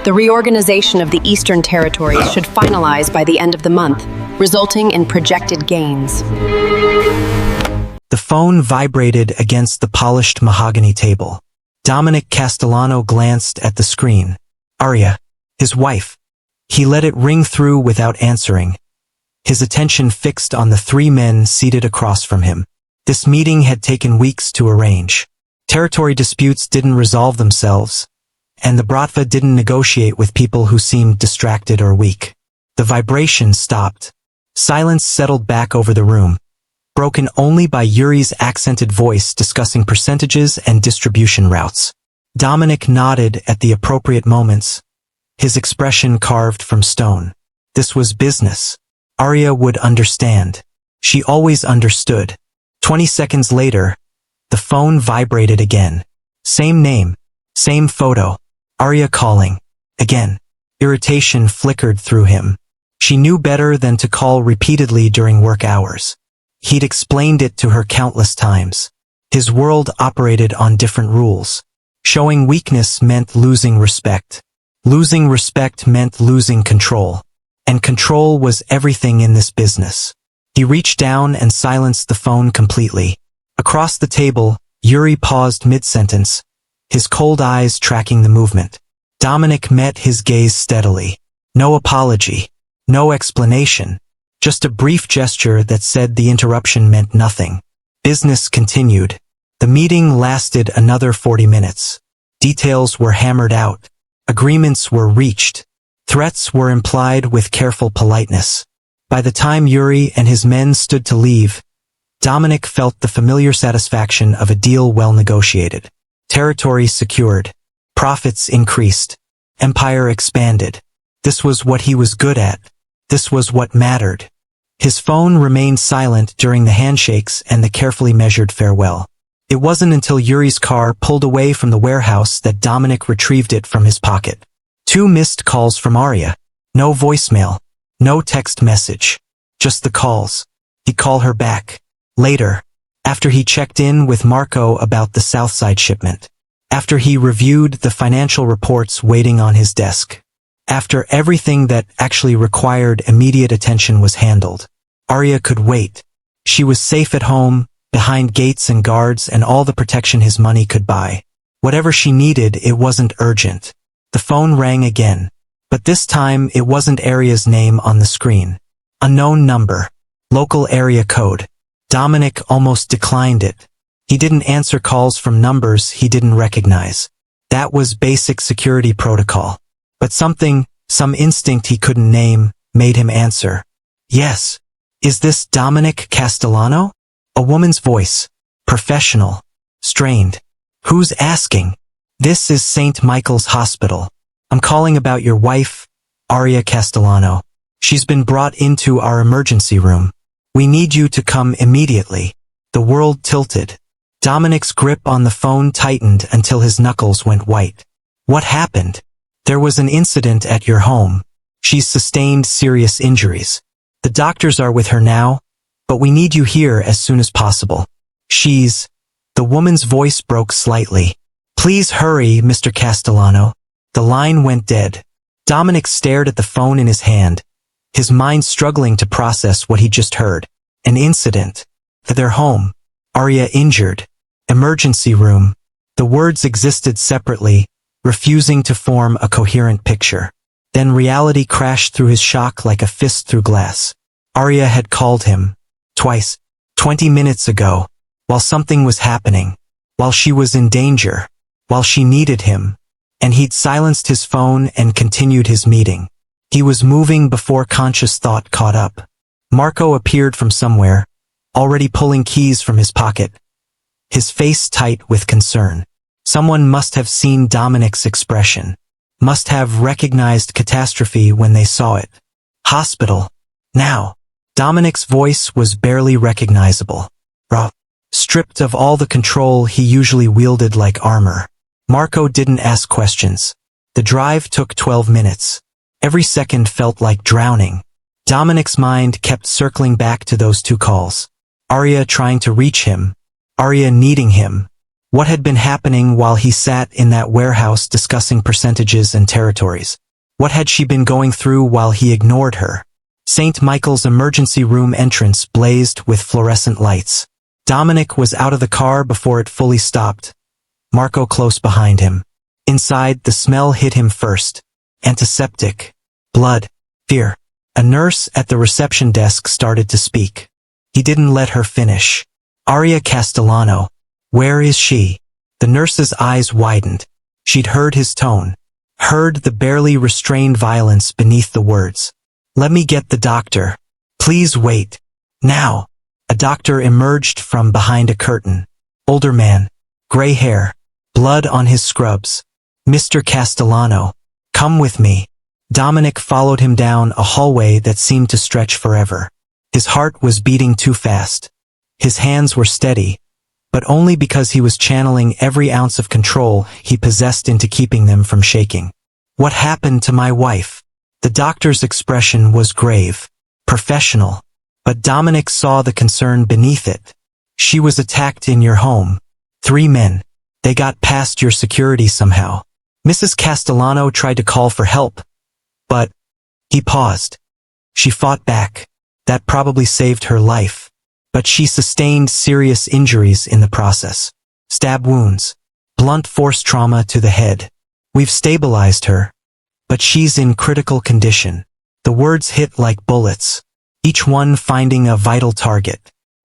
The reorganization of the Eastern Territories should finalize by the end of the month, resulting in projected gains. The phone vibrated against the polished mahogany table. Dominic Castellano glanced at the screen. Arya, his wife. He let it ring through without answering, his attention fixed on the three men seated across from him. This meeting had taken weeks to arrange. Territory disputes didn't resolve themselves, and the Bratva didn't negotiate with people who seemed distracted or weak. The vibration stopped. Silence settled back over the room, broken only by Yuri's accented voice discussing percentages and distribution routes. Dominic nodded at the appropriate moments, his expression carved from stone. This was business. Arya would understand. She always understood. 20 seconds later, the phone vibrated again. Same name, same photo. Arya calling. Again. Irritation flickered through him. She knew better than to call repeatedly during work hours. He'd explained it to her countless times. His world operated on different rules. Showing weakness meant losing respect. Losing respect meant losing control. And control was everything in this business. He reached down and silenced the phone completely. Across the table, Yuri paused mid-sentence, his cold eyes tracking the movement. Dominic met his gaze steadily. No apology, no explanation, just a brief gesture that said the interruption meant nothing. Business continued. The meeting lasted another 40 minutes. Details were hammered out. Agreements were reached. Threats were implied with careful politeness. By the time Yuri and his men stood to leave, Dominic felt the familiar satisfaction of a deal well negotiated. Territory secured. Profits increased. Empire expanded. This was what he was good at. This was what mattered. His phone remained silent during the handshakes and the carefully measured farewell. It wasn't until Yuri's car pulled away from the warehouse that Dominic retrieved it from his pocket. 2 missed calls from Arya. No voicemail. No text message. Just the calls. He'd call her back. Later. After he checked in with Marco about the Southside shipment. After he reviewed the financial reports waiting on his desk. After everything that actually required immediate attention was handled. Arya could wait. She was safe at home, behind gates and guards and all the protection his money could buy. Whatever she needed, it wasn't urgent. The phone rang again. But this time it wasn't Arya's name on the screen. Unknown number. Local area code. Dominic almost declined it. He didn't answer calls from numbers he didn't recognize. That was basic security protocol. But something, some instinct he couldn't name, made him answer. Yes. Is this Dominic Castellano? A woman's voice. Professional. Strained. Who's asking? This is St. Michael's Hospital. I'm calling about your wife, Arya Castellano. She's been brought into our emergency room. We need you to come immediately. The world tilted. Dominic's grip on the phone tightened until his knuckles went white. What happened? There was an incident at your home. She's sustained serious injuries. The doctors are with her now, but we need you here as soon as possible. The woman's voice broke slightly. Please hurry, Mr. Castellano. The line went dead. Dominic stared at the phone in his hand, his mind struggling to process what he just heard. An incident. At their home. Arya injured. Emergency room. The words existed separately, refusing to form a coherent picture. Then reality crashed through his shock like a fist through glass. Arya had called him. Twice. 20 minutes ago. While something was happening. While she was in danger. While she needed him. And he'd silenced his phone and continued his meeting. He was moving before conscious thought caught up. Marco appeared from somewhere, already pulling keys from his pocket. His face tight with concern. Someone must have seen Dominic's expression. Must have recognized catastrophe when they saw it. Hospital. Now. Dominic's voice was barely recognizable. Raw. Stripped of all the control he usually wielded like armor. Marco didn't ask questions. The drive took 12 minutes. Every second felt like drowning. Dominic's mind kept circling back to those 2 calls. Arya trying to reach him. Arya needing him. What had been happening while he sat in that warehouse discussing percentages and territories? What had she been going through while he ignored her? St. Michael's emergency room entrance blazed with fluorescent lights. Dominic was out of the car before it fully stopped, Marco close behind him. Inside, the smell hit him first. Antiseptic. Blood. Fear. A nurse at the reception desk started to speak. He didn't let her finish. Aria Castellano. Where is she? The nurse's eyes widened. She'd heard his tone. Heard the barely restrained violence beneath the words. Let me get the doctor. Please wait. Now. A doctor emerged from behind a curtain. Older man. Gray hair. Blood on his scrubs. Mr. Castellano. Come with me. Dominic followed him down a hallway that seemed to stretch forever. His heart was beating too fast. His hands were steady, but only because he was channeling every ounce of control he possessed into keeping them from shaking. What happened to my wife? The doctor's expression was grave, professional, but Dominic saw the concern beneath it. She was attacked in your home. 3 men. They got past your security somehow. Mrs. Castellano tried to call for help, but he paused. She fought back. That probably saved her life, but she sustained serious injuries in the process. Stab wounds. Blunt force trauma to the head. We've stabilized her, but she's in critical condition. The words hit like bullets, each one finding a vital target.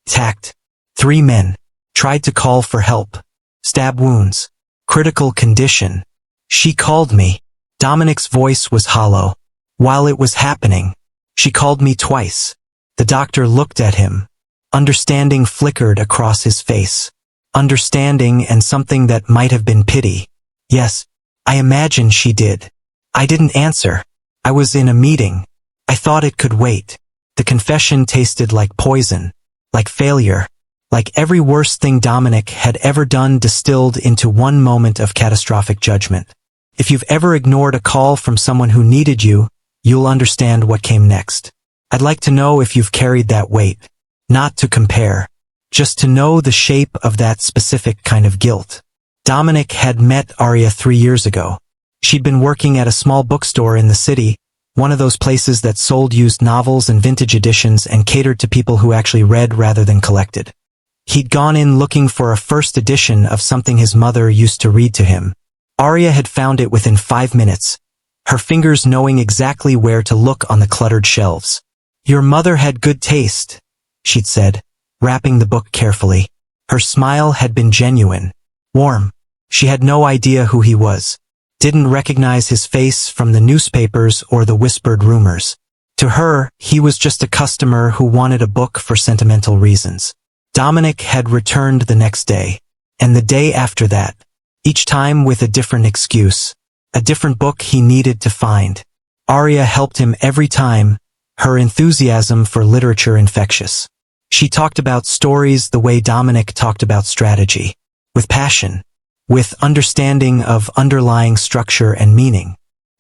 Attacked. 3 men. Tried to call for help. Stab wounds. Critical condition. She called me. Dominic's voice was hollow. While it was happening, she called me twice. The doctor looked at him. Understanding flickered across his face. Understanding and something that might have been pity. Yes, I imagine she did. I didn't answer. I was in a meeting. I thought it could wait. The confession tasted like poison, like failure, like every worst thing Dominic had ever done distilled into one moment of catastrophic judgment. If you've ever ignored a call from someone who needed you, you'll understand what came next. I'd like to know if you've carried that weight. Not to compare, just to know the shape of that specific kind of guilt. Dominic had met Aria 3 years ago. She'd been working at a small bookstore in the city, one of those places that sold used novels and vintage editions and catered to people who actually read rather than collected. He'd gone in looking for a first edition of something his mother used to read to him. Aria had found it within 5 minutes, her fingers knowing exactly where to look on the cluttered shelves. Your mother had good taste, she'd said, wrapping the book carefully. Her smile had been genuine, warm. She had no idea who he was, didn't recognize his face from the newspapers or the whispered rumors. To her, he was just a customer who wanted a book for sentimental reasons. Dominic had returned the next day, and the day after that, each time with a different excuse, a different book he needed to find. Aria helped him every time, her enthusiasm for literature infectious. She talked about stories the way Dominic talked about strategy, with passion, with understanding of underlying structure and meaning.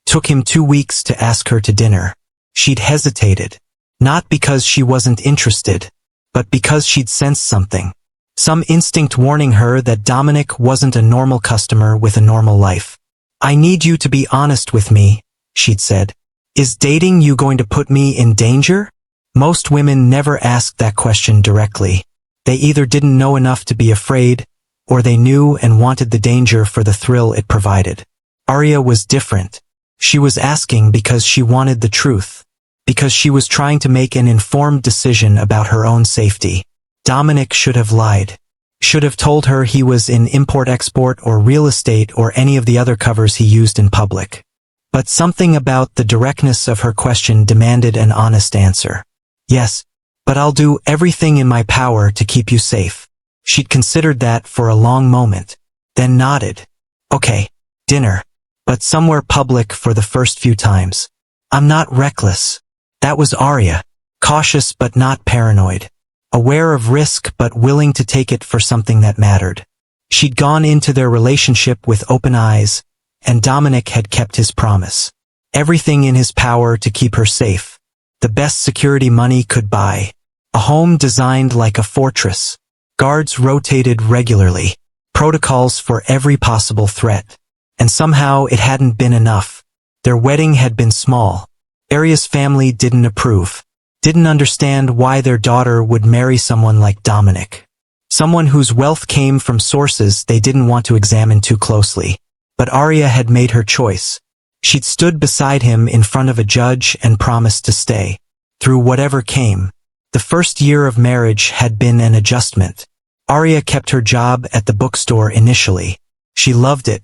Took him 2 weeks to ask her to dinner. She'd hesitated, not because she wasn't interested, but because she'd sensed something. Some instinct warning her that Dominic wasn't a normal customer with a normal life. I need you to be honest with me, she'd said. Is dating you going to put me in danger? Most women never asked that question directly. They either didn't know enough to be afraid, or they knew and wanted the danger for the thrill it provided. Aria was different. She was asking because she wanted the truth, because she was trying to make an informed decision about her own safety. Dominic should have lied. Should have told her he was in import-export or real estate or any of the other covers he used in public. But something about the directness of her question demanded an honest answer. Yes, but I'll do everything in my power to keep you safe. She'd considered that for a long moment, then nodded. Okay, dinner, but somewhere public for the first few times. I'm not reckless. That was Aria, cautious but not paranoid, aware of risk but willing to take it for something that mattered. She'd gone into their relationship with open eyes, and Dominic had kept his promise. Everything in his power to keep her safe. The best security money could buy. A home designed like a fortress. Guards rotated regularly. protocols for every possible threat. And somehow it hadn't been enough. Their wedding had been small. Arya's family didn't approve. Didn't understand why their daughter would marry someone like Dominic. Someone whose wealth came from sources they didn't want to examine too closely. But Arya had made her choice. She'd stood beside him in front of a judge and promised to stay. Through whatever came. The first year of marriage had been an adjustment. Arya kept her job at the bookstore initially. She loved it.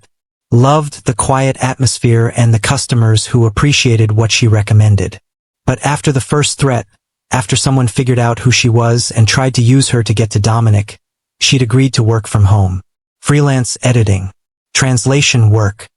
Loved the quiet atmosphere and the customers who appreciated what she recommended. But after the first threat, after someone figured out who she was and tried to use her to get to Dominic, she'd agreed to work from home. Freelance editing. Translation work.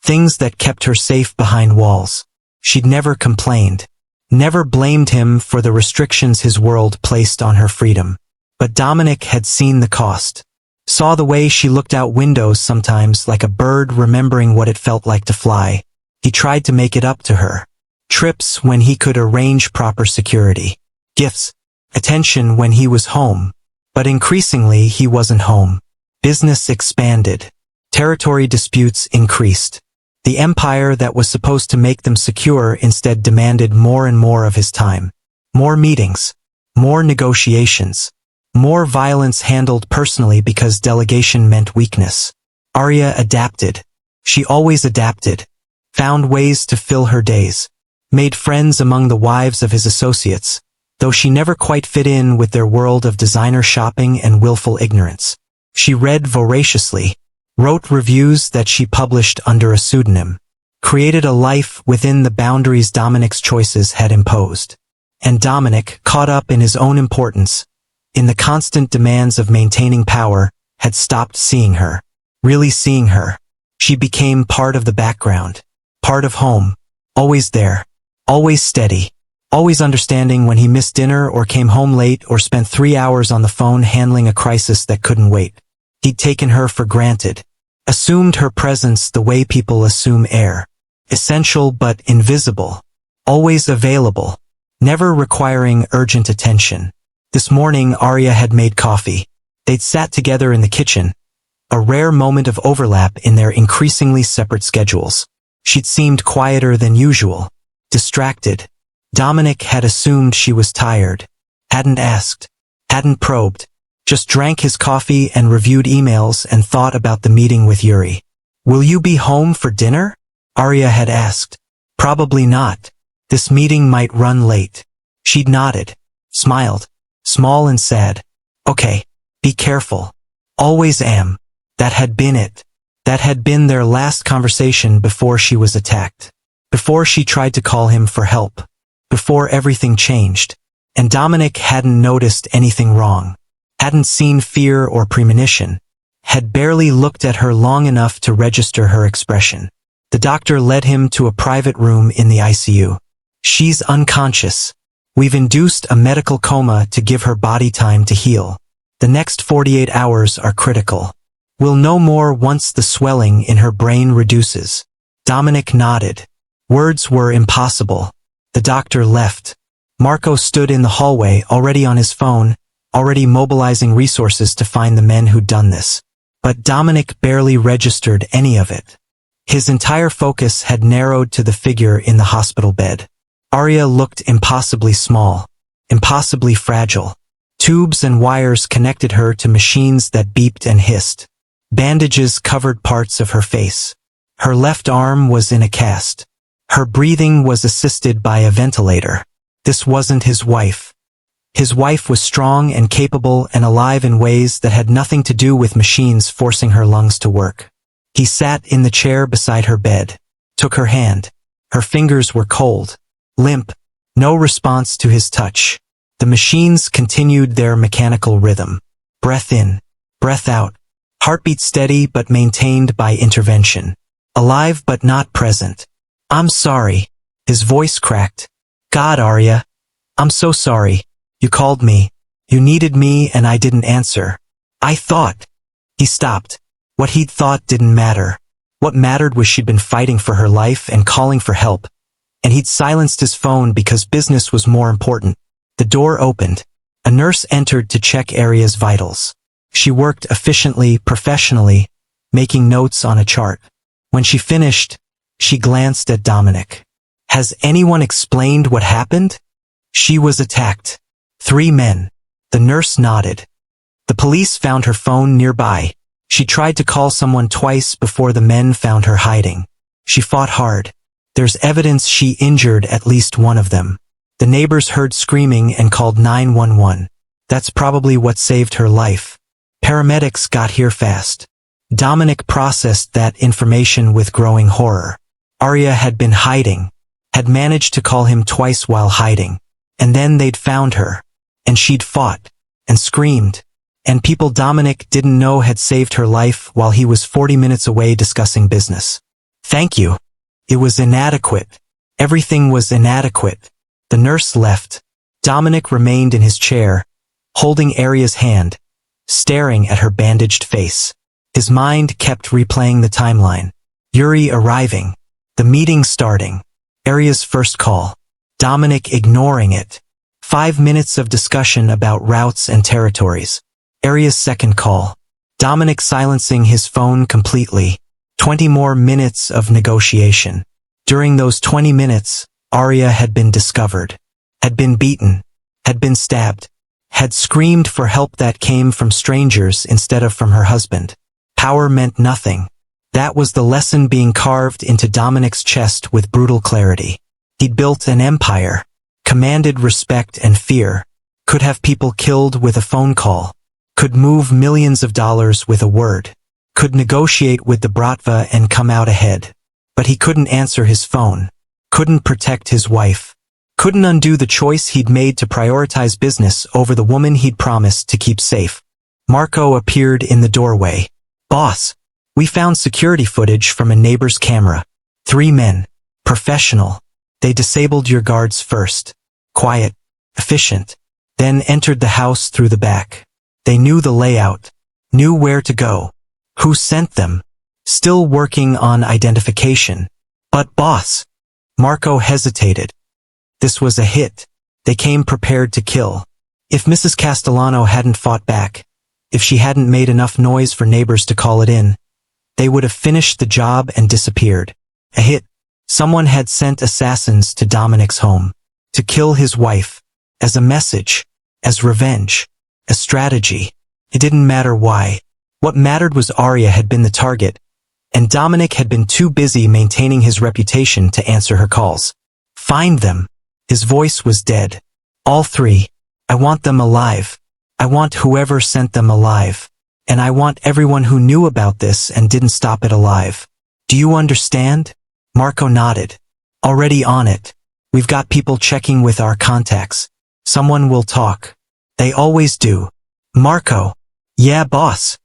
Things that kept her safe behind walls. She'd never complained. Never blamed him for the restrictions his world placed on her freedom. But Dominic had seen the cost. Saw the way she looked out windows sometimes like a bird remembering what it felt like to fly. He tried to make it up to her. Trips when he could arrange proper security. Gifts. Attention when he was home. But increasingly he wasn't home. Business expanded. Territory disputes increased. The empire that was supposed to make them secure instead demanded more and more of his time. More meetings. More negotiations. More violence handled personally because delegation meant weakness. Arya adapted. She always adapted. Found ways to fill her days. Made friends among the wives of his associates, though she never quite fit in with their world of designer shopping and willful ignorance. She read voraciously. Wrote reviews that she published under a pseudonym. Created a life within the boundaries Dominic's choices had imposed. And Dominic, caught up in his own importance, in the constant demands of maintaining power, had stopped seeing her. Really seeing her. She became part of the background. Part of home. Always there. Always steady. Always understanding when he missed dinner or came home late or spent 3 hours on the phone handling a crisis that couldn't wait. He'd taken her for granted. Assumed her presence the way people assume air. Essential but invisible. Always available. Never requiring urgent attention. This morning Arya had made coffee. They'd sat together in the kitchen. A rare moment of overlap in their increasingly separate schedules. She'd seemed quieter than usual. Distracted. Dominic had assumed she was tired. Hadn't asked. Hadn't probed. Just drank his coffee and reviewed emails and thought about the meeting with Yuri. "Will you be home for dinner?" Arya had asked. "Probably not. This meeting might run late." She'd nodded. Smiled. Small and sad. "Okay. Be careful." "Always am." That had been it. That had been their last conversation before she was attacked. Before she tried to call him for help. Before everything changed. And Dominic hadn't noticed anything wrong. Hadn't seen fear or premonition. Had barely looked at her long enough to register her expression. The doctor led him to a private room in the ICU. "She's unconscious. We've induced a medical coma to give her body time to heal. The next 48 hours are critical. We'll know more once the swelling in her brain reduces." Dominic nodded. Words were impossible. The doctor left. Marco stood in the hallway, already on his phone, already mobilizing resources to find the men who'd done this. But Dominic barely registered any of it. His entire focus had narrowed to the figure in the hospital bed. Arya looked impossibly small, impossibly fragile. Tubes and wires connected her to machines that beeped and hissed. Bandages covered parts of her face. Her left arm was in a cast. Her breathing was assisted by a ventilator. This wasn't his wife. His wife was strong and capable and alive in ways that had nothing to do with machines forcing her lungs to work. He sat in the chair beside her bed, took her hand. Her fingers were cold, limp, no response to his touch. The machines continued their mechanical rhythm. Breath in, breath out. Heartbeat steady but maintained by intervention. Alive but not present. "I'm sorry." His voice cracked. "God, Arya. I'm so sorry. You called me. You needed me and I didn't answer. I thought." He stopped. What he'd thought didn't matter. What mattered was she'd been fighting for her life and calling for help. And he'd silenced his phone because business was more important. The door opened. A nurse entered to check Arya's vitals. She worked efficiently, professionally, making notes on a chart. When she finished, she glanced at Dominic. Has anyone explained what happened? She was attacked. 3 men. The nurse nodded. The police found her phone nearby. She tried to call someone twice before the men found her hiding. She fought hard. There's evidence she injured at least one of them. The neighbors heard screaming and called 911. That's probably what saved her life. Paramedics got here fast. Dominic processed that information with growing horror. Arya had been hiding, had managed to call him twice while hiding, and then they'd found her, and she'd fought, and screamed, and people Dominic didn't know had saved her life while he was 40 minutes away discussing business. Thank you. It was inadequate. Everything was inadequate. The nurse left. Dominic remained in his chair, holding Arya's hand, staring at her bandaged face. His mind kept replaying the timeline. Yuri arriving. The meeting starting. Arya's first call. Dominic ignoring it. 5 minutes of discussion about routes and territories. Arya's second call. Dominic silencing his phone completely. 20 more minutes of negotiation. During those 20 minutes, Arya had been discovered, had been beaten, had been stabbed, had screamed for help that came from strangers instead of from her husband. Power meant nothing. That was the lesson being carved into Dominic's chest with brutal clarity. He'd built an empire, commanded respect and fear, could have people killed with a phone call, could move millions of dollars with a word, could negotiate with the Bratva and come out ahead. But he couldn't answer his phone, couldn't protect his wife, couldn't undo the choice he'd made to prioritize business over the woman he'd promised to keep safe. Marco appeared in the doorway. Boss, we found security footage from a neighbor's camera. 3 men. Professional. They disabled your guards first. Quiet. Efficient. Then entered the house through the back. They knew the layout. Knew where to go. Who sent them? Still working on identification. But boss. Marco hesitated. This was a hit. They came prepared to kill. If Mrs. Castellano hadn't fought back, if she hadn't made enough noise for neighbors to call it in, they would have finished the job and disappeared. A hit. Someone had sent assassins to Dominic's home. To kill his wife. As a message. As revenge. As strategy. It didn't matter why. What mattered was Arya had been the target, and Dominic had been too busy maintaining his reputation to answer her calls. Find them. His voice was dead. All 3. I want them alive. I want whoever sent them alive. And I want everyone who knew about this and didn't stop it alive. Do you understand? Marco nodded. Already on it. We've got people checking with our contacts. Someone will talk. They always do. Marco. Yeah, boss.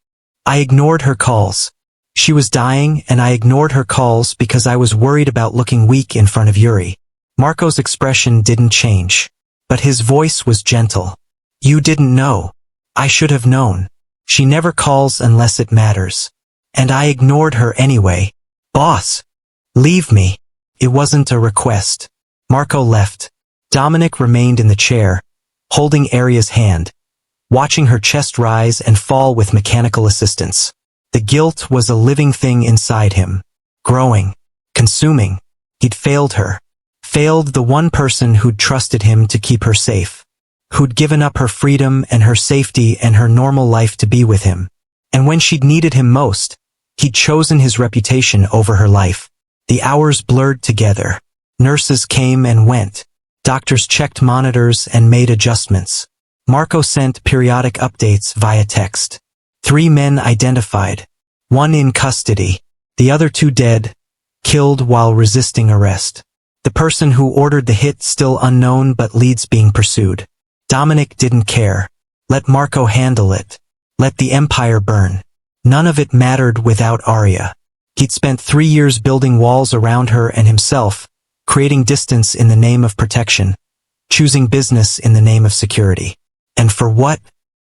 I ignored her calls. She was dying and I ignored her calls because I was worried about looking weak in front of Yuri. Marco's expression didn't change, but his voice was gentle. You didn't know. I should have known. She never calls unless it matters. And I ignored her anyway. Boss. Leave me. It wasn't a request. Marco left. Dominic remained in the chair, holding Arya's hand, watching her chest rise and fall with mechanical assistance. The guilt was a living thing inside him, growing, consuming. He'd failed her. Failed the one person who'd trusted him to keep her safe. Who'd given up her freedom and her safety and her normal life to be with him. And when she'd needed him most, he'd chosen his reputation over her life. The hours blurred together. Nurses came and went. Doctors checked monitors and made adjustments. Marco sent periodic updates via text. 3 men identified. 1 in custody. The other 2 dead, killed while resisting arrest. The person who ordered the hit still unknown but leads being pursued. Dominic didn't care. Let Marco handle it. Let the empire burn. None of it mattered without Arya. He'd spent 3 years building walls around her and himself, creating distance in the name of protection, choosing business in the name of security. And for what?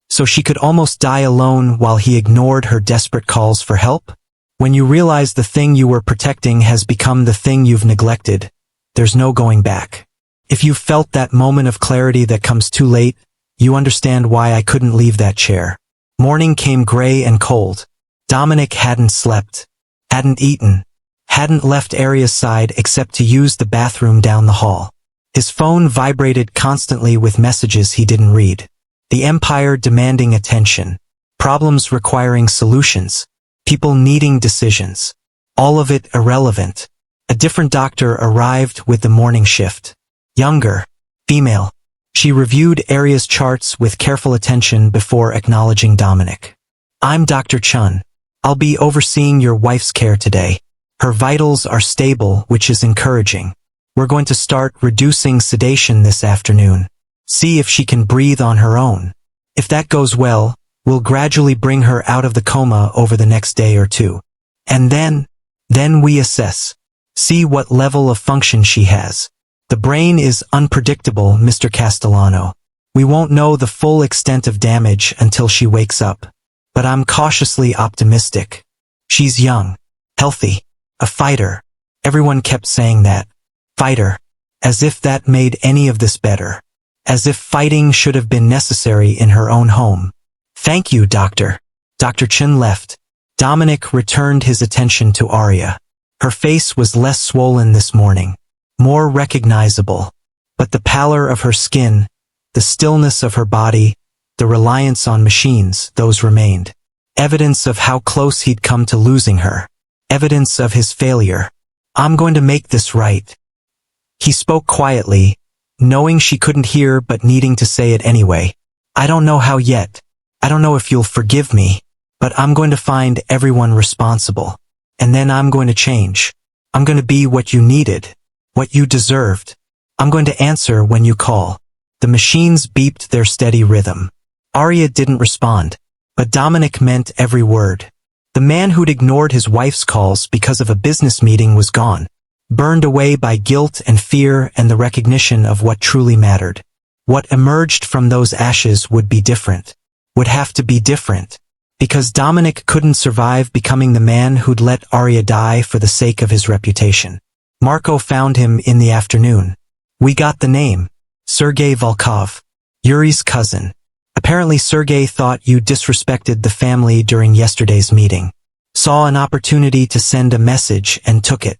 So she could almost die alone while he ignored her desperate calls for help? When you realize the thing you were protecting has become the thing you've neglected, there's no going back. If you've felt that moment of clarity that comes too late, you understand why I couldn't leave that chair. Morning came gray and cold. Dominic hadn't slept, hadn't eaten, hadn't left Aria's side except to use the bathroom down the hall. His phone vibrated constantly with messages he didn't read. The empire demanding attention, problems requiring solutions, people needing decisions. All of it irrelevant. A different doctor arrived with the morning shift. Younger, female. She reviewed Aria's charts with careful attention before acknowledging Dominic. I'm Dr. Chun. I'll be overseeing your wife's care today. Her vitals are stable, which is encouraging. We're going to start reducing sedation this afternoon. See if she can breathe on her own. If that goes well, we'll gradually bring her out of the coma over the next day or two. And then we assess. See what level of function she has. The brain is unpredictable, Mr. Castellano. We won't know the full extent of damage until she wakes up. But I'm cautiously optimistic. She's young, healthy, a fighter. Everyone kept saying that. Fighter. As if that made any of this better. As if fighting should have been necessary in her own home. Thank you, Doctor. Dr. Chin left. Dominic returned his attention to Aria. Her face was less swollen this morning, more recognizable. But the pallor of her skin, the stillness of her body, the reliance on machines, those remained. Evidence of how close he'd come to losing her. Evidence of his failure. I'm going to make this right. He spoke quietly, knowing she couldn't hear but needing to say it anyway. I don't know how yet. I don't know if you'll forgive me, but I'm going to find everyone responsible. And then I'm going to change. I'm going to be what you needed, what you deserved. I'm going to answer when you call. The machines beeped their steady rhythm. Aria didn't respond, but Dominic meant every word. The man who'd ignored his wife's calls because of a business meeting was gone. Burned away by guilt and fear and the recognition of what truly mattered. What emerged from those ashes would be different. Would have to be different. Because Dominic couldn't survive becoming the man who'd let Aria die for the sake of his reputation. Marco found him in the afternoon. We got the name. Sergei Volkov. Yuri's cousin. Apparently Sergei thought you disrespected the family during yesterday's meeting. Saw an opportunity to send a message and took it.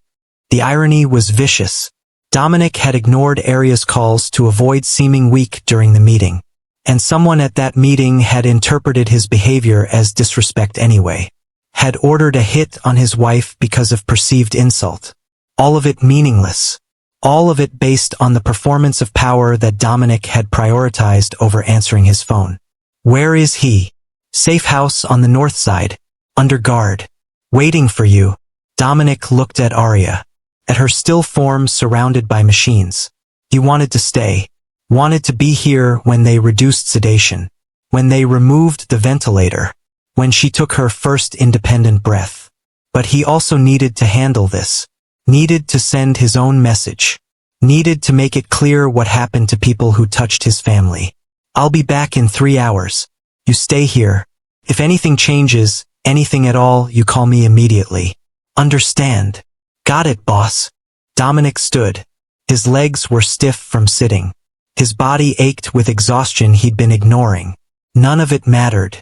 The irony was vicious. Dominic had ignored Aria's calls to avoid seeming weak during the meeting. And someone at that meeting had interpreted his behavior as disrespect anyway. Had ordered a hit on his wife because of perceived insult. All of it meaningless. All of it based on the performance of power that Dominic had prioritized over answering his phone. Where is he? Safe house on the north side. Under guard. Waiting for you. Dominic looked at Aria. At her still form surrounded by machines. He wanted to stay. Wanted to be here when they reduced sedation. When they removed the ventilator. When she took her first independent breath. But he also needed to handle this. Needed to send his own message. Needed to make it clear what happened to people who touched his family. I'll be back in 3 hours. You stay here. If anything changes, anything at all, you call me immediately. Understand? Got it, boss. Dominic stood. His legs were stiff from sitting. His body ached with exhaustion he'd been ignoring. None of it mattered.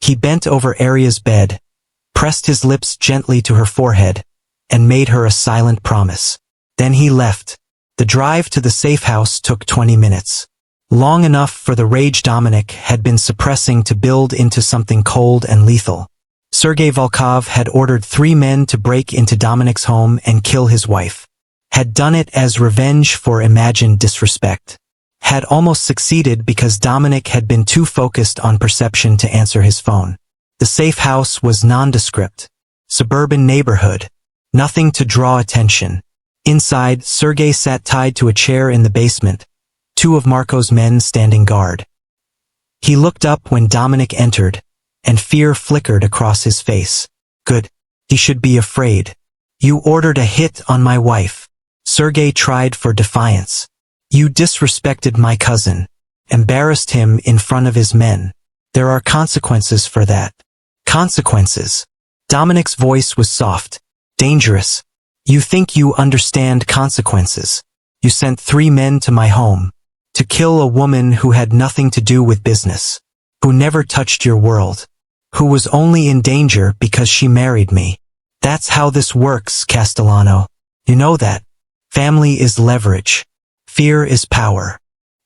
He bent over Aria's bed, pressed his lips gently to her forehead, and made her a silent promise. Then he left. The drive to the safe house took 20 minutes. Long enough for the rage Dominic had been suppressing to build into something cold and lethal. Sergei Volkov had ordered 3 men to break into Dominic's home and kill his wife. Had done it as revenge for imagined disrespect. Had almost succeeded because Dominic had been too focused on perception to answer his phone. The safe house was nondescript. Suburban neighborhood. Nothing to draw attention. Inside, Sergei sat tied to a chair in the basement, 2 of Marco's men standing guard. He looked up when Dominic entered, and fear flickered across his face. Good. He should be afraid. You ordered a hit on my wife. Sergei tried for defiance. You disrespected my cousin. Embarrassed him in front of his men. There are consequences for that. Consequences. Dominic's voice was soft. Dangerous. You think you understand consequences. You sent 3 men to my home. To kill a woman who had nothing to do with business. who never touched your world, who was only in danger because she married me. That's how this works, Castellano. You know that. Family is leverage. Fear is power.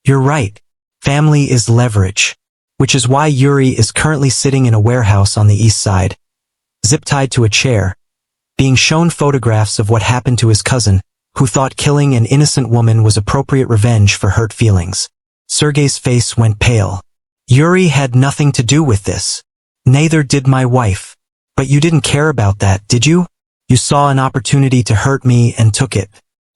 You're right. Family is leverage. Which is why Yuri is currently sitting in a warehouse on the east side, zip-tied to a chair, being shown photographs of what happened to his cousin, who thought killing an innocent woman was appropriate revenge for hurt feelings. Sergei's face went pale. Yuri had nothing to do with this. Neither did my wife. But you didn't care about that, did you? You saw an opportunity to hurt me and took it.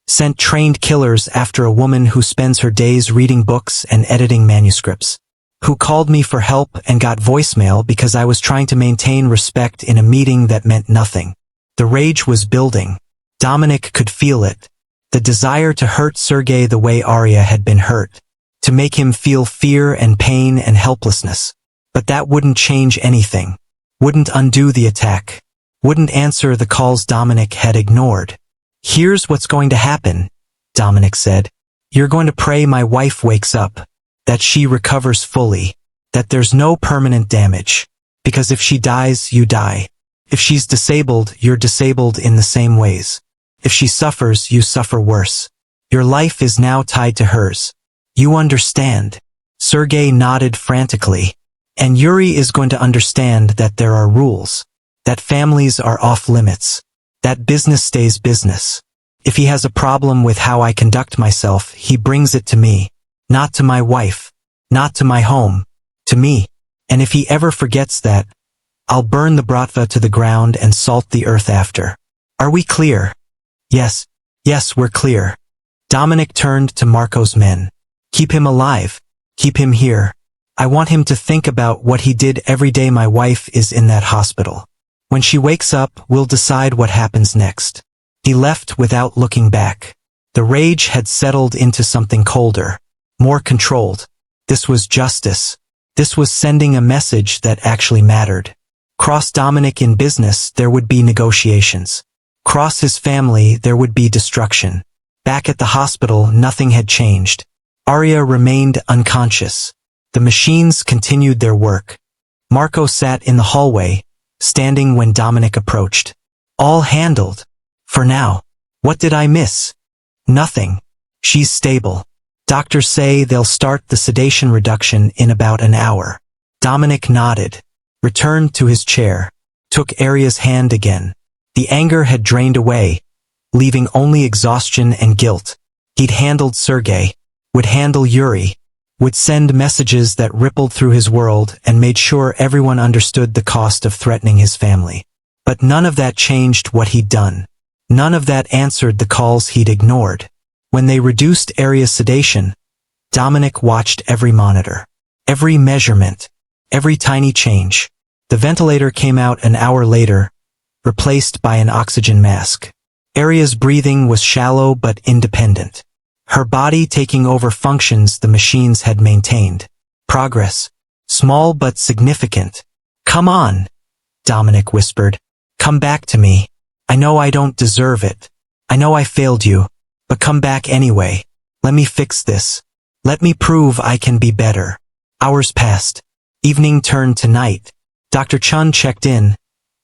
Sent trained killers after a woman who spends her days reading books and editing manuscripts. Who called me for help and got voicemail because I was trying to maintain respect in a meeting that meant nothing. The rage was building. Dominic could feel it. The desire to hurt Sergei the way Arya had been hurt. To make him feel fear and pain and helplessness. But that wouldn't change anything. Wouldn't undo the attack. Wouldn't answer the calls Dominic had ignored. Here's what's going to happen, Dominic said. You're going to pray my wife wakes up. That she recovers fully. That there's no permanent damage. Because if she dies, you die. If she's disabled, you're disabled in the same ways. If she suffers, you suffer worse. Your life is now tied to hers. You understand. Sergei nodded frantically. And Yuri is going to understand that there are rules. That families are off limits. That business stays business. If he has a problem with how I conduct myself, he brings it to me. Not to my wife. Not to my home. To me. And if he ever forgets that, I'll burn the Bratva to the ground and salt the earth after. Are we clear? Yes. Yes, we're clear. Dominic turned to Marco's men. Keep him alive. Keep him here. I want him to think about what he did every day my wife is in that hospital. When she wakes up, we'll decide what happens next. He left without looking back. The rage had settled into something colder. More controlled. This was justice. This was sending a message that actually mattered. Cross Dominic in business, there would be negotiations. Cross his family, there would be destruction. Back at the hospital, nothing had changed. Arya remained unconscious. The machines continued their work. Marco sat in the hallway, standing when Dominic approached. All handled. For now. What did I miss? Nothing. She's stable. Doctors say they'll start the sedation reduction in about an hour. Dominic nodded, returned to his chair, took Arya's hand again. The anger had drained away, leaving only exhaustion and guilt. He'd handled Sergei, would handle Yuri, would send messages that rippled through his world and made sure everyone understood the cost of threatening his family. But none of that changed what he'd done. None of that answered the calls he'd ignored. When they reduced Arya's sedation, Dominic watched every monitor, every measurement, every tiny change. The ventilator came out an hour later, replaced by an oxygen mask. Arya's breathing was shallow but independent. Her body taking over functions the machines had maintained. Progress. Small but significant. Come on, Dominic whispered. Come back to me. I know I don't deserve it. I know I failed you. But come back anyway. Let me fix this. Let me prove I can be better. Hours passed. Evening turned to night. Dr. Chun checked in,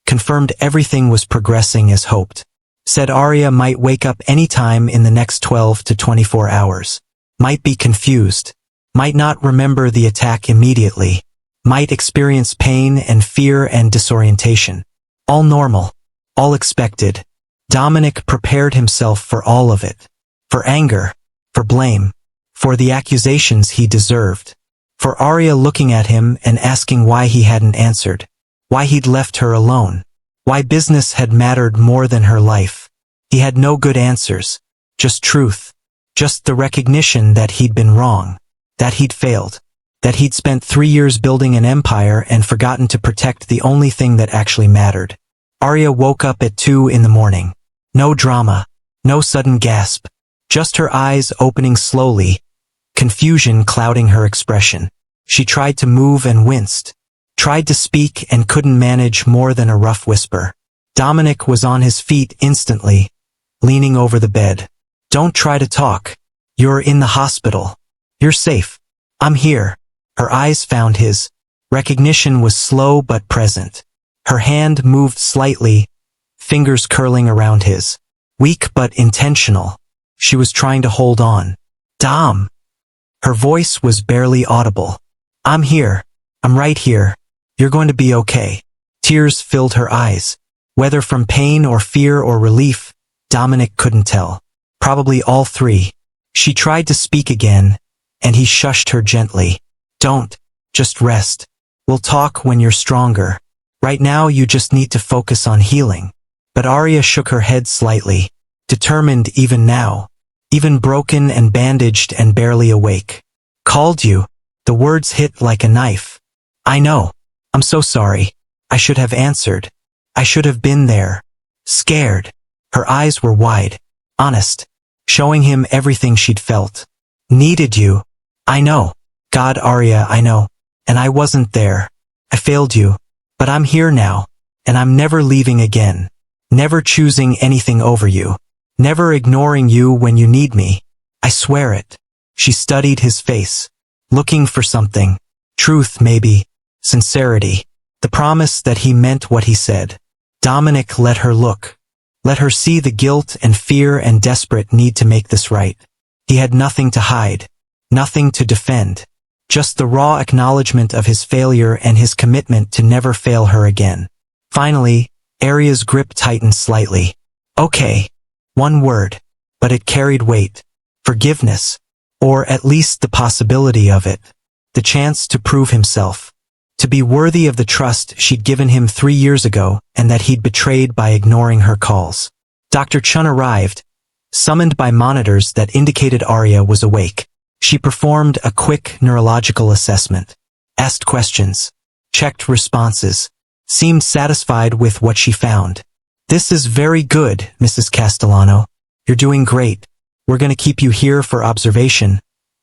confirmed everything was progressing as hoped. Said Arya might wake up any time in the next 12 to 24 hours. Might be confused. Might not remember the attack immediately. Might experience pain and fear and disorientation. All normal. All expected. Dominic prepared himself for all of it. For anger. For blame. For the accusations he deserved. For Arya looking at him and asking why he hadn't answered. Why he'd left her alone. Why business had mattered more than her life. He had no good answers. Just truth. Just the recognition that he'd been wrong. That he'd failed. That he'd spent 3 years building an empire and forgotten to protect the only thing that actually mattered. Arya woke up at 2 in the morning. No drama. No sudden gasp. Just her eyes opening slowly. Confusion clouding her expression. She tried to move and winced. Tried to speak and couldn't manage more than a rough whisper. Dominic was on his feet instantly, leaning over the bed. Don't try to talk. You're in the hospital. You're safe. I'm here. Her eyes found his. Recognition was slow but present. Her hand moved slightly, fingers curling around his. Weak but intentional. She was trying to hold on. Dom. Her voice was barely audible. I'm here. I'm right here. You're going to be okay. Tears filled her eyes. Whether from pain or fear or relief, Dominic couldn't tell. Probably all three. She tried to speak again, and he shushed her gently. Don't. Just rest. We'll talk when you're stronger. Right now you just need to focus on healing. But Arya shook her head slightly, determined even now, even broken and bandaged and barely awake. Called you. The words hit like a knife. I know. I'm so sorry. I should have answered. I should have been there. Scared. Her eyes were wide, honest, showing him everything she'd felt. Needed you. I know. God, Arya, I know. And I wasn't there. I failed you. But I'm here now. And I'm never leaving again. Never choosing anything over you. Never ignoring you when you need me. I swear it. She studied his face. Looking for something. Truth, maybe. Sincerity. The promise that he meant what he said. Dominic let her look. Let her see the guilt and fear and desperate need to make this right. He had nothing to hide. Nothing to defend. Just the raw acknowledgement of his failure and his commitment to never fail her again. Finally, Arya's grip tightened slightly. Okay. One word. But it carried weight. Forgiveness. Or at least the possibility of it. The chance to prove himself. To be worthy of the trust she'd given him 3 years ago and that he'd betrayed by ignoring her calls. Dr. Chun arrived, summoned by monitors that indicated Arya was awake. She performed a quick neurological assessment. Asked questions. Checked responses. Seemed satisfied with what she found. This is very good, Mrs. Castellano. You're doing great. We're going to keep you here for observation.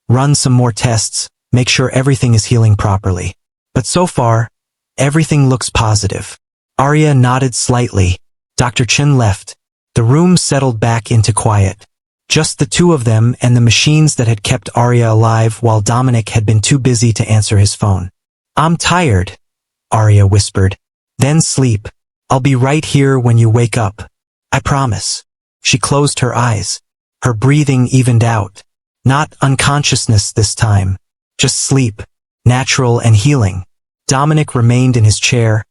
Run some more tests. Make sure everything is healing properly. But so far, everything looks positive. Arya nodded slightly. Dr. Chin left. The room settled back into quiet. Just the two of them and the machines that had kept Arya alive while Dominic had been too busy to answer his phone. I'm tired, Arya whispered. Then sleep. I'll be right here when you wake up. I promise. She closed her eyes. Her breathing evened out. Not unconsciousness this time. Just sleep. Natural and healing. Dominic remained in his chair,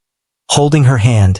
holding her hand,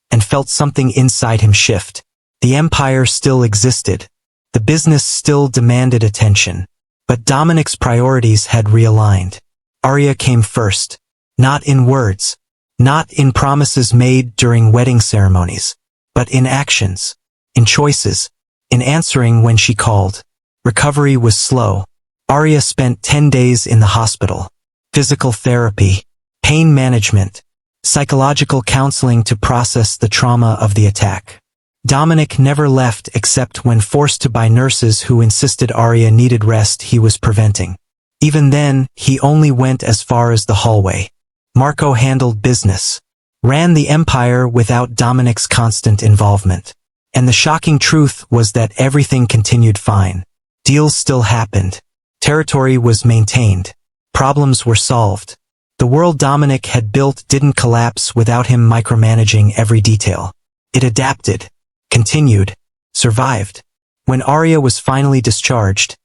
and felt something inside him shift. The empire still existed. The business still demanded attention. But Dominic's priorities had realigned. Arya came first. Not in words. Not in promises made during wedding ceremonies. But in actions. In choices. In answering when she called. Recovery was slow. Arya spent 10 days in the hospital. Physical therapy. Pain management. Psychological counseling to process the trauma of the attack. Dominic never left except when forced to by nurses who insisted Arya needed rest he was preventing. Even then, he only went as far as the hallway. Marco handled business. Ran the empire without Dominic's constant involvement. And the shocking truth was that everything continued fine. Deals still happened. Territory was maintained. Problems were solved. The world Dominic had built didn't collapse without him micromanaging every detail. It adapted. Continued. Survived. When Arya was finally discharged,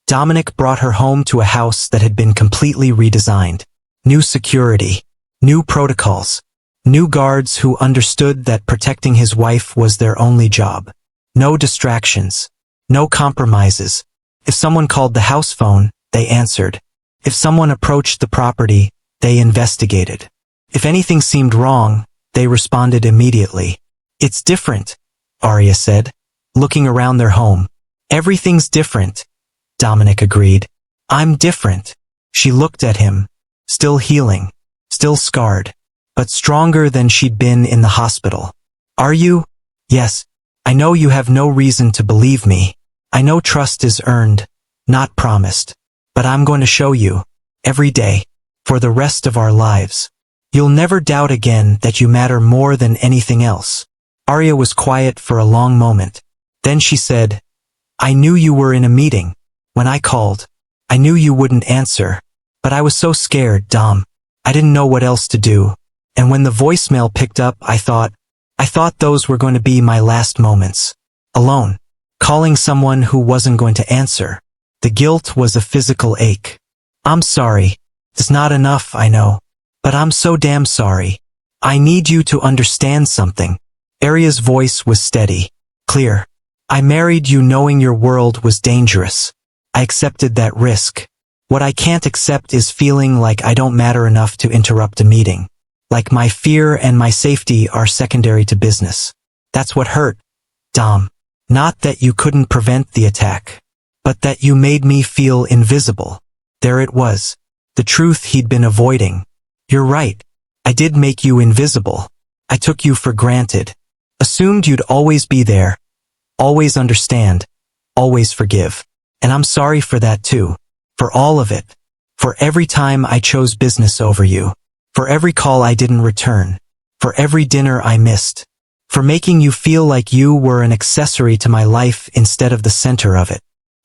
Dominic brought her home to a house that had been completely redesigned. New security. New protocols. New guards who understood that protecting his wife was their only job. No distractions. No compromises. If someone called the house phone, they answered. If someone approached the property, they investigated. If anything seemed wrong, they responded immediately. It's different, Arya said, looking around their home. Everything's different, Dominic agreed. I'm different. She looked at him. Still healing. Still scarred. But stronger than she'd been in the hospital. Are you? Yes. I know you have no reason to believe me. I know trust is earned, not promised. But I'm going to show you. Every day. For the rest of our lives. You'll never doubt again that you matter more than anything else. Arya was quiet for a long moment. Then she said, I knew you were in a meeting. When I called. I knew you wouldn't answer. But I was so scared, Dom. I didn't know what else to do. And when the voicemail picked up, I thought those were going to be my last moments. Alone. Calling someone who wasn't going to answer. The guilt was a physical ache. I'm sorry. It's not enough, I know. But I'm so damn sorry. I need you to understand something. Arya's voice was steady. Clear. I married you knowing your world was dangerous. I accepted that risk. What I can't accept is feeling like I don't matter enough to interrupt a meeting. Like my fear and my safety are secondary to business. That's what hurt, Dom. Not that you couldn't prevent the attack, but that you made me feel invisible. There it was. The truth he'd been avoiding. You're right. I did make you invisible. I took you for granted. Assumed you'd always be there. Always understand. Always forgive. And I'm sorry for that too. For all of it. For every time I chose business over you. For every call I didn't return. For every dinner I missed. For making you feel like you were an accessory to my life instead of the center of it.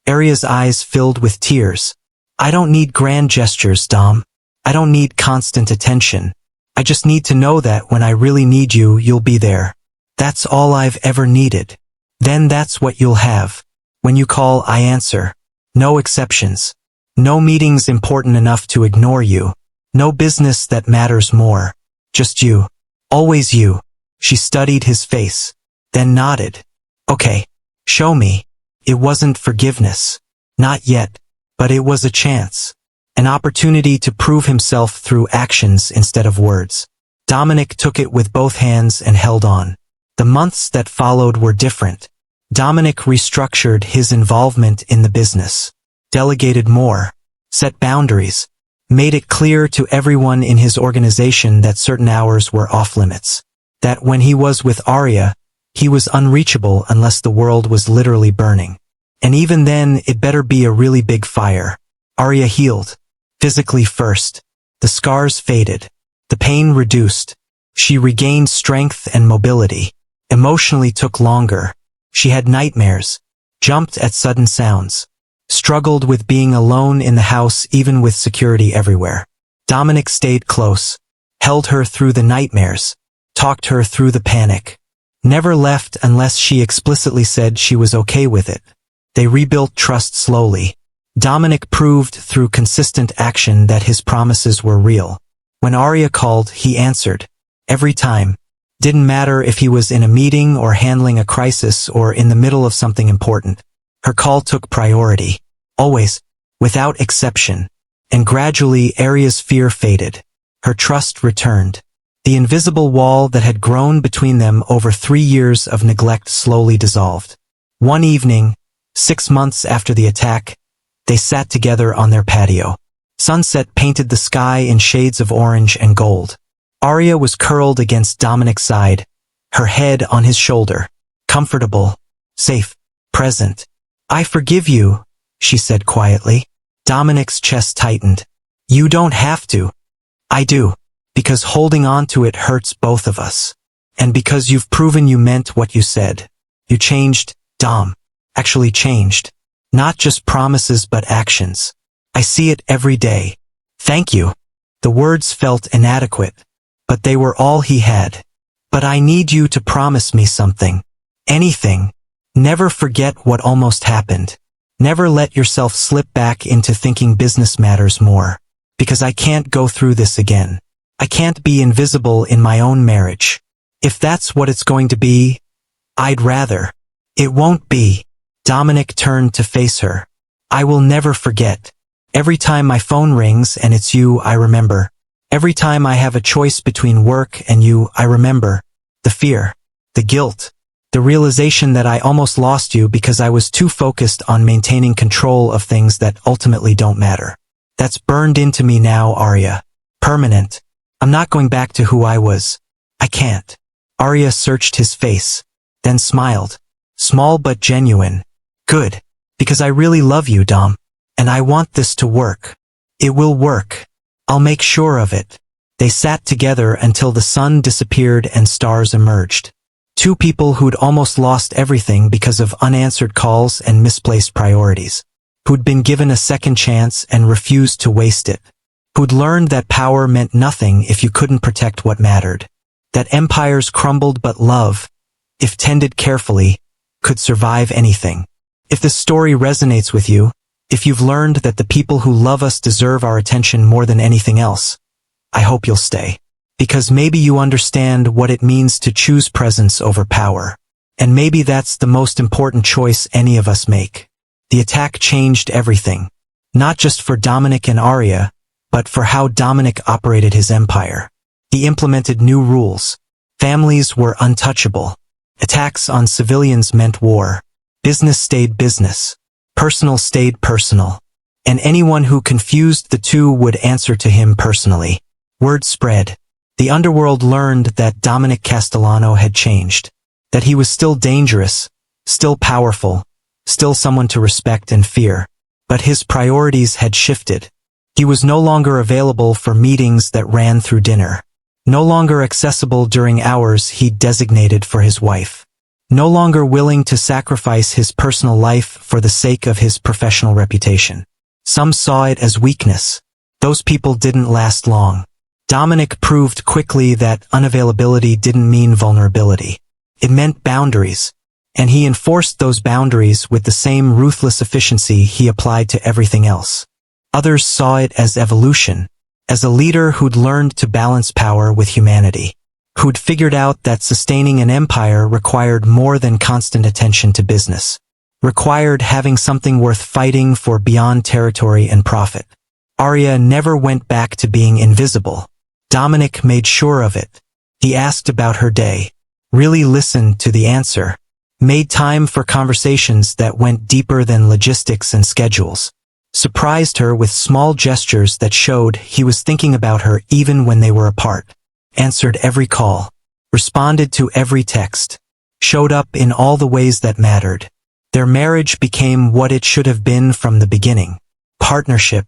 Arya's eyes filled with tears. I don't need grand gestures, Dom. I don't need constant attention. I just need to know that when I really need you, you'll be there. That's all I've ever needed. Then that's what you'll have. When you call, I answer. No exceptions. No meetings important enough to ignore you. No business that matters more. Just you. Always you. She studied his face. Then nodded. Okay. Show me. It wasn't forgiveness. Not yet. But it was a chance. An opportunity to prove himself through actions instead of words. Dominic took it with both hands and held on. The months that followed were different. Dominic restructured his involvement in the business. Delegated more. Set boundaries. Made it clear to everyone in his organization that certain hours were off limits. That when he was with Arya, he was unreachable unless the world was literally burning. And even then, it better be a really big fire. Arya healed. Physically first. The scars faded. The pain reduced. She regained strength and mobility. Emotionally took longer. She had nightmares. Jumped at sudden sounds. Struggled with being alone in the house even with security everywhere. Dominic stayed close. Held her through the nightmares. Talked her through the panic. Never left unless she explicitly said she was okay with it. They rebuilt trust slowly. Dominic proved through consistent action that his promises were real. When Arya called, he answered. Every time. Didn't matter if he was in a meeting or handling a crisis or in the middle of something important. Her call took priority. Always. Without exception. And gradually Arya's fear faded. Her trust returned. The invisible wall that had grown between them over 3 years of neglect slowly dissolved. One evening, 6 months after the attack, they sat together on their patio. Sunset painted the sky in shades of orange and gold. Arya was curled against Dominic's side, her head on his shoulder. Comfortable. Safe. Present. I forgive you, she said quietly. Dominic's chest tightened. You don't have to. I do. Because holding on to it hurts both of us. And because you've proven you meant what you said. You changed, Dom. Actually changed. Not just promises but actions. I see it every day. Thank you. The words felt inadequate. But they were all he had. But I need you to promise me something. Anything. Never forget what almost happened. Never let yourself slip back into thinking business matters more. Because I can't go through this again. I can't be invisible in my own marriage. If that's what it's going to be, I'd rather. It won't be. Dominic turned to face her. I will never forget. Every time my phone rings and it's you, I remember. Every time I have a choice between work and you, I remember. The fear. The guilt. The realization that I almost lost you because I was too focused on maintaining control of things that ultimately don't matter. That's burned into me now, Arya. Permanent. I'm not going back to who I was. I can't. Arya searched his face. Then smiled. Small but genuine. Good. Because I really love you, Dom. And I want this to work. It will work. I'll make sure of it. They sat together until the sun disappeared and stars emerged. Two people who'd almost lost everything because of unanswered calls and misplaced priorities. Who'd been given a second chance and refused to waste it. who'd learned that power meant nothing if you couldn't protect what mattered, that empires crumbled but love, if tended carefully, could survive anything. If this story resonates with you, if you've learned that the people who love us deserve our attention more than anything else, I hope you'll stay. Because maybe you understand what it means to choose presence over power. And maybe that's the most important choice any of us make. The attack changed everything. Not just for Dominic and Arya, but for how Dominic operated his empire. He implemented new rules. Families were untouchable. Attacks on civilians meant war. Business stayed business. Personal stayed personal. And anyone who confused the two would answer to him personally. Word spread. The underworld learned that Dominic Castellano had changed. That he was still dangerous, still powerful, still someone to respect and fear. But his priorities had shifted. He was no longer available for meetings that ran through dinner. No longer accessible during hours he'd designated for his wife. No longer willing to sacrifice his personal life for the sake of his professional reputation. Some saw it as weakness. Those people didn't last long. Dominic proved quickly that unavailability didn't mean vulnerability. It meant boundaries. And he enforced those boundaries with the same ruthless efficiency he applied to everything else. Others saw it as evolution, as a leader who'd learned to balance power with humanity, who'd figured out that sustaining an empire required more than constant attention to business, required having something worth fighting for beyond territory and profit. Arya never went back to being invisible. Dominic made sure of it. He asked about her day, really listened to the answer, made time for conversations that went deeper than logistics and schedules, surprised her with small gestures that showed he was thinking about her even when they were apart, answered every call, responded to every text, showed up in all the ways that mattered. Their marriage became what it should have been from the beginning. Partnership,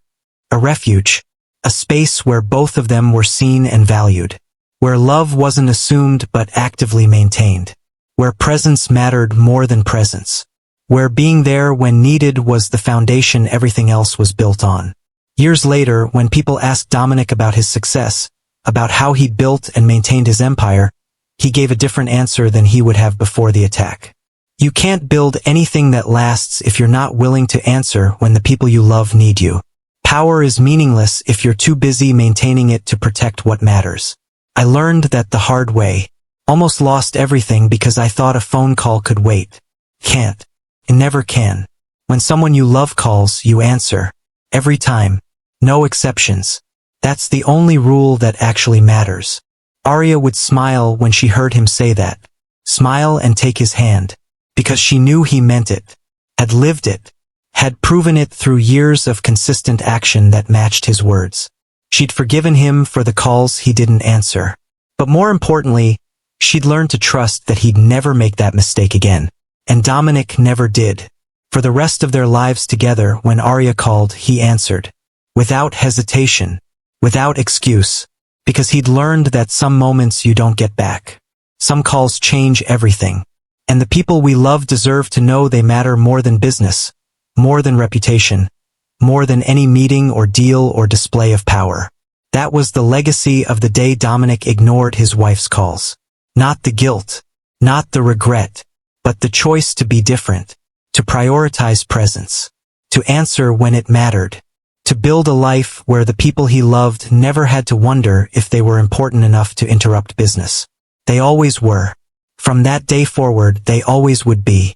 a refuge, a space where both of them were seen and valued, where love wasn't assumed but actively maintained, where presence mattered more than presence, where being there when needed was the foundation everything else was built on. Years later, when people asked Dominic about his success, about how he built and maintained his empire, he gave a different answer than he would have before the attack. You can't build anything that lasts if you're not willing to answer when the people you love need you. Power is meaningless if you're too busy maintaining it to protect what matters. I learned that the hard way. Almost lost everything because I thought a phone call could wait. Can't. It never can. When someone you love calls, you answer. Every time. No exceptions. That's the only rule that actually matters. Arya would smile when she heard him say that. Smile and take his hand. Because she knew he meant it. Had lived it. Had proven it through years of consistent action that matched his words. She'd forgiven him for the calls he didn't answer. But more importantly, she'd learned to trust that he'd never make that mistake again. And Dominic never did. For the rest of their lives together, when Arya called, he answered. Without hesitation. Without excuse. Because he'd learned that some moments you don't get back. Some calls change everything. And the people we love deserve to know they matter more than business. More than reputation, more than any meeting or deal or display of power. That was the legacy of the day Dominic ignored his wife's calls. Not the guilt, not the regret, but the choice to be different, to prioritize presence, to answer when it mattered, to build a life where the people he loved never had to wonder if they were important enough to interrupt business. They always were. From that day forward, they always would be.